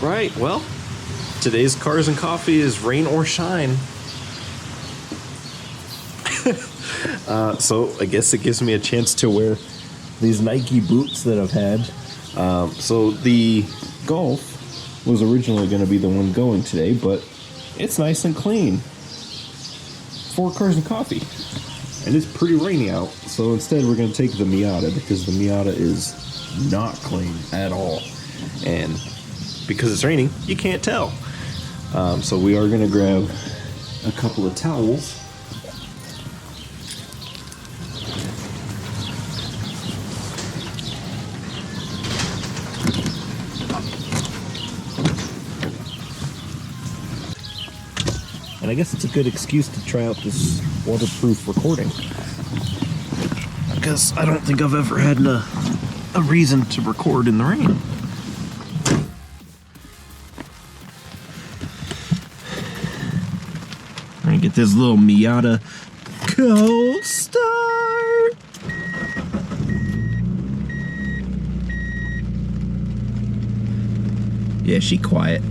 right, well, today's Cars and Coffee is rain or shine. So I guess it gives me a chance to wear these Nike boots that I've had. So the Golf was originally going to be the one going today, but it's nice and clean for Cars and Coffee. And it's pretty rainy out, so instead we're going to take the Miata because the Miata is not clean at all. And because it's raining, you can't tell. So we are going to grab a couple of towels. And I guess it's a good excuse to try out this waterproof recording, because I don't think I've ever had a reason to record in the rain. I'm gonna get this little Miata cold start. Yeah, she quiet.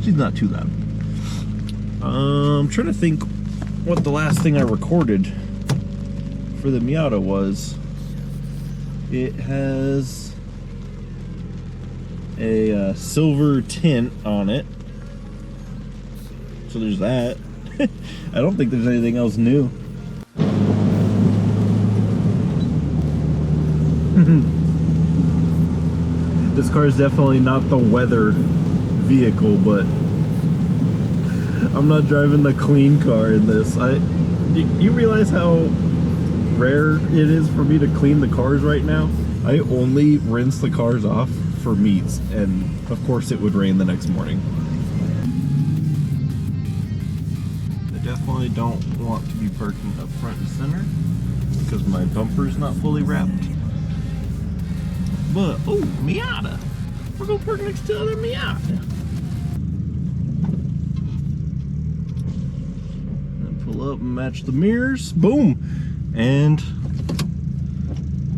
She's not too loud. I'm trying to think what the last thing I recorded for the Miata was. It has a silver tint on it, so there's that. I don't think there's anything else new. This car is definitely not the weather vehicle, but I'm not driving the clean car in this. You realize how rare it is for me to clean the cars right now? I only rinse the cars off for meets, and of course it would rain the next morning. I definitely don't want to be parking up front and center because my bumper's not fully wrapped. But, oh, Miata! We're going to park next to the other Miata. Pull up and match the mirrors. Boom! And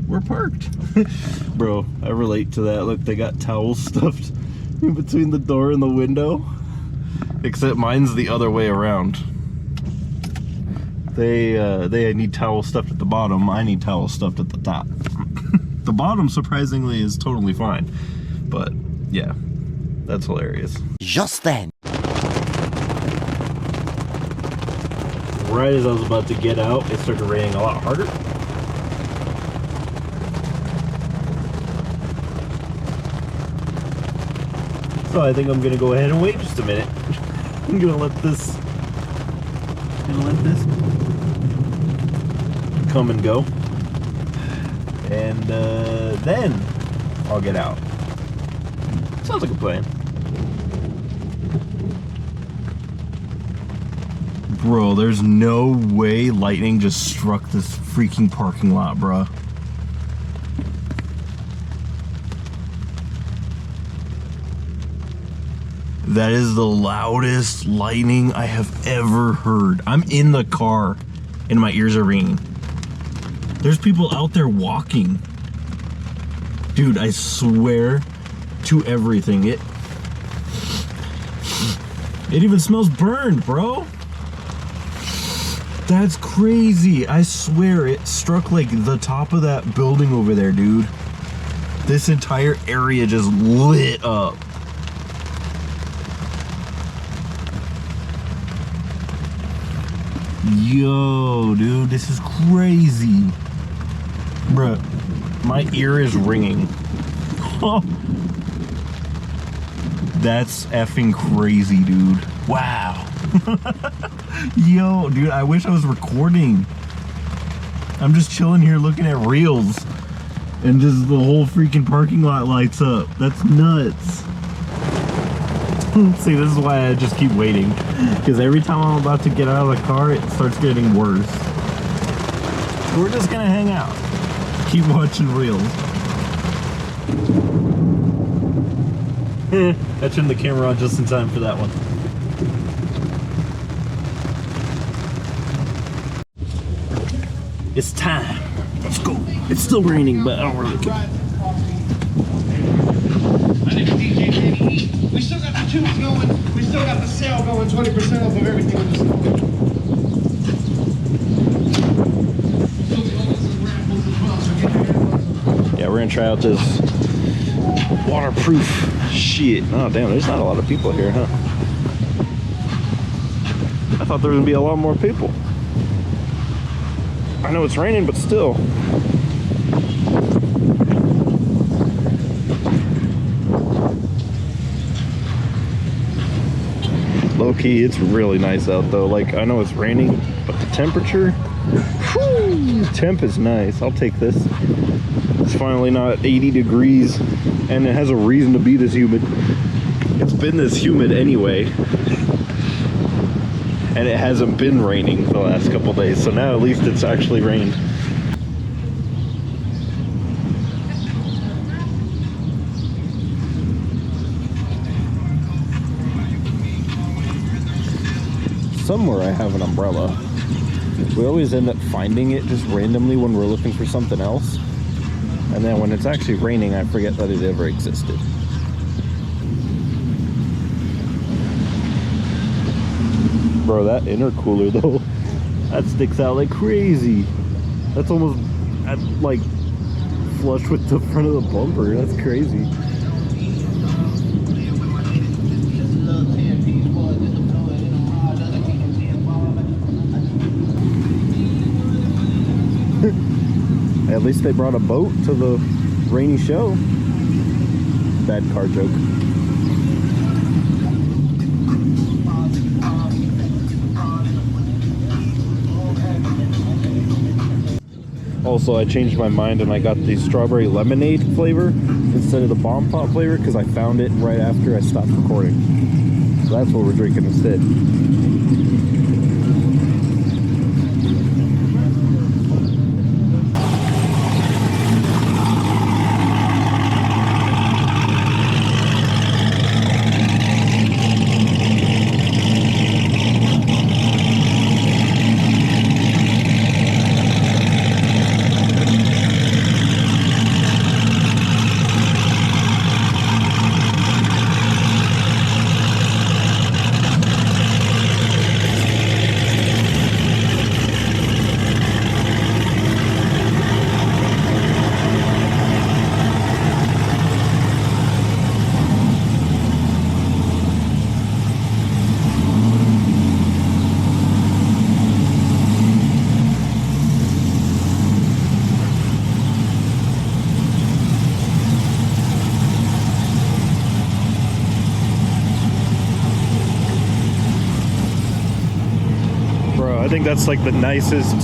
we're parked. Bro, I relate to that. Look, they got towels stuffed in between the door and the window. Except mine's the other way around. They need towels stuffed at the bottom. I need towels stuffed at the top. The bottom, surprisingly, is totally fine. But, yeah, that's hilarious. Just then. Right as I was about to get out, it started raining a lot harder. So I think I'm gonna go ahead and wait just a minute. I'm gonna let this come and go. And then I'll get out. Sounds like a plan. Bro, there's no way lightning just struck this freaking parking lot, bro. That is the loudest lightning I have ever heard. I'm in the car and my ears are ringing. There's people out there walking. Dude, I swear to everything. It even smells burned, bro. That's crazy. I swear it struck like the top of that building over there, dude. This entire area just lit up. Yo, dude, this is crazy. Bruh, my ear is ringing. Oh. That's effing crazy, dude. Wow. Yo, dude, I wish I was recording. I'm just chilling here looking at reels and just the whole freaking parking lot lights up. That's nuts. See, this is why I just keep waiting, because every time I'm about to get out of the car, it starts getting worse. We're just gonna hang out, keep watching reels. I turned the camera on just in time for that one. It's time. Let's go. It's still raining, but I don't really care. tubes going. We still got the sale going, 20% off of everything in the store. Yeah, we're gonna try out this waterproof shit. Oh damn, there's not a lot of people here, huh? I thought there was gonna be a lot more people. I know it's raining, but still. Low key, it's really nice out though. Like, I know it's raining, but the temperature, whew, temp is nice. I'll take this. It's finally not 80 degrees, and it has a reason to be this humid. It's been this humid anyway, and it hasn't been raining the last couple days, so now at least it's actually rained. Somewhere I have an umbrella. We always end up finding it just randomly when we're looking for something else. And then when it's actually raining, I forget that it ever existed. Bro, that intercooler though, that sticks out like crazy. That's almost like flush with the front of the bumper. That's crazy. At least they brought a boat to the rainy show. Bad car joke. Also, I changed my mind and I got the strawberry lemonade flavor instead of the bomb pop flavor because I found it right after I stopped recording. So that's what we're drinking instead. I think that's like the nicest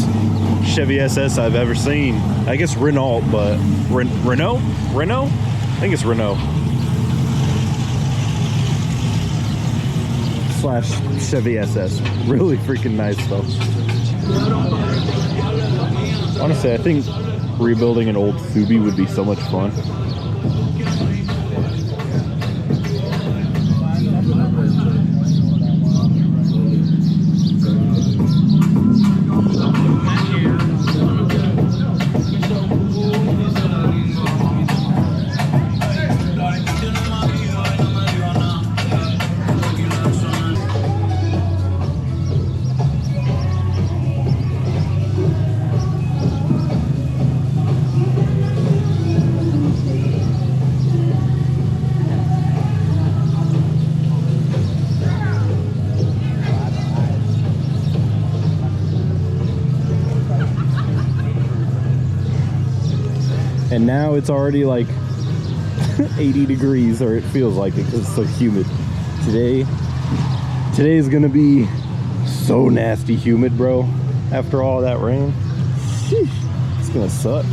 Chevy SS I've ever seen. I guess Renault, but Renault? I think it's Renault. / Chevy SS. Really freaking nice though. Honestly, I think rebuilding an old Subi would be so much fun. And now it's already like 80 degrees, or it feels like it because it's so humid. Today is gonna be so nasty humid, bro. After all that rain, sheesh, it's gonna suck.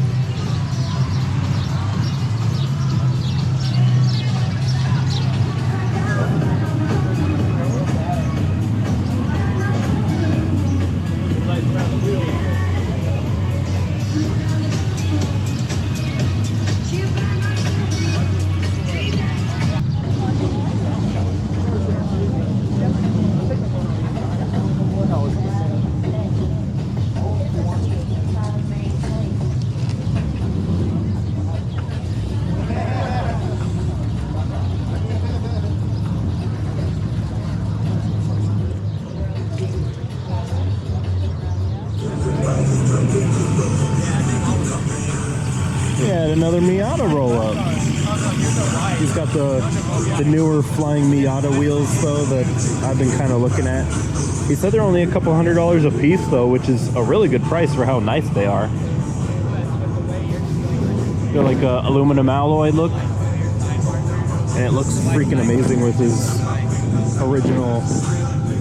the newer flying Miata wheels though that I've been kind of looking at. He said they're only a couple $100s a piece though, which is a really good price for how nice they are. Got like a aluminum alloy look, and it looks freaking amazing with his original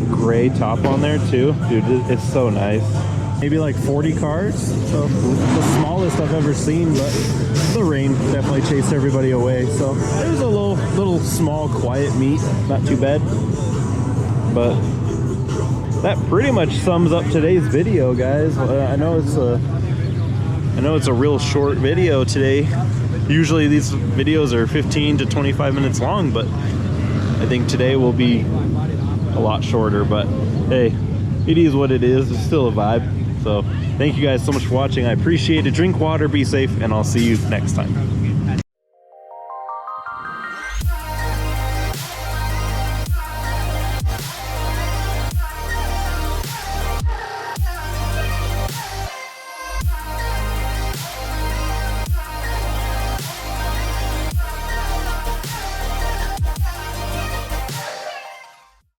gray top on there too. Dude, it's so nice. Maybe like 40 cars, so the smallest I've ever seen, but the rain definitely chased everybody away. So it was a little small quiet meet, not too bad. But that pretty much sums up today's video, guys. I know it's a real short video today. Usually these videos are 15 to 25 minutes long, but I think today will be a lot shorter. But hey, it is what it is. It's still a vibe. So thank you guys so much for watching. I appreciate it. Drink water, be safe, and I'll see you next time.